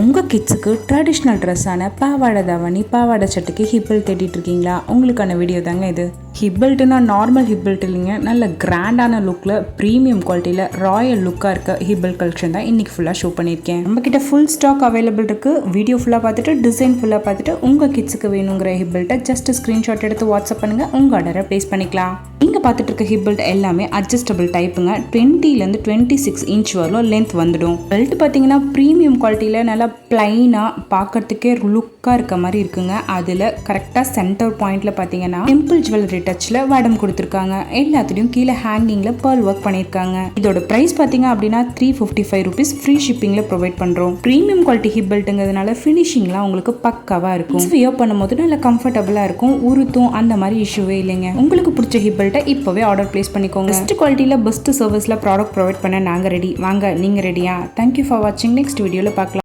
உங்கள் கிட்ஸுக்கு ட்ரெடிஷ்னல் ட்ரெஸ்ஸான பாவாடை தாவணி பாவாடை சட்டைக்கு ஹிப் பெல்ட் தேடிட்டு இருக்கீங்களா? உங்களுக்கான வீடியோ தாங்க இது. ஹிப் பெல்ட்னா நார்மல் ஹிப் பெல்ட் இல்லைங்க, நல்ல கிராண்டான லுக்கில் ப்ரீமியம் குவாலிட்டியில் ராயல் லுக்காக இருக்க ஹிப் பெல்ட் கலெக்ஷன் தான் இன்றைக்கி ஃபுல்லாக ஷோ பண்ணியிருக்கேன். நம்மக்கிட்ட ஃபுல் ஸ்டாக் அவைலபிள் இருக்குது. வீடியோ ஃபுல்லாக பார்த்துட்டு டிசைன் ஃபுல்லாக பார்த்துட்டு உங்கள் கிட்ஸுக்கு வேணுங்கிற ஹிப் பெல்ட்டை ஜஸ்ட் ஸ்க்ரீன்ஷாட் எடுத்து வாட்ஸ்அப் பண்ணுங்கள், உங்கள் ஆர்டரை ப்ளேஸ் பண்ணிக்கலாம். நீங்கள் பார்த்துட்டு இருக்க ஹிப் பெல்ட் எல்லாமே அட்ஜஸ்டபிள் டைப்புங்க. 20லேருந்து 26 இன்ச் வரலும் லென்த் வந்துடும். பெல்ட் பார்த்தீங்கன்னா ப்ரீமியம் குவாலிட்டியில் நல்லா பிளைனாக பார்க்கறதுக்கே லுக்காக இருக்க மாதிரி இருக்குங்க. அதில் கரெக்டாக சென்டர் பாயிண்டில் பார்த்தீங்கன்னா டெம்பிள் ஜுவல்லரி டச்சில் வடம் கொடுத்துருக்காங்க. எல்லாத்துலேயும் கீழே ஹேங்கிங்கில் பேர்ல் ஒர்க் பண்ணியிருக்காங்க. இதோட ப்ரைஸ் பார்த்தீங்க அப்படின்னா 355 rupees ஃப்ரீ ஷிப்பிங்கில் ப்ரொவைட் பண்ணுறோம். ப்ரீமியம் குவாலிட்டி ஹிப் பெல்ட்டுங்கிறதுனால ஃபினிஷிங்லாம் உங்களுக்கு பக்காவாக இருக்கும். வியர் பண்ணும்போது நல்லா கம்ஃபர்டபுளாக இருக்கும். உருத்தும் அந்த மாதிரி இஷ்யூவே இல்லைங்க. உங்களுக்கு பிடிச்ச ஹிப் பெல்ட்டை இப்போவே ஆர்டர் பிளேஸ் பண்ணிக்கோங்க. பெஸ்ட் குவாலிட்டியில் பெஸ்ட் சர்வீஸில் ப்ராடக்ட் ப்ரொவைட் பண்ண நாங்கள் ரெடி. வாங்க, நீங்கள் ரெடியா? தேங்க்யூ ஃபார் வாட்சிங். நெக்ஸ்ட் வீடியோவில் பார்க்கலாம்.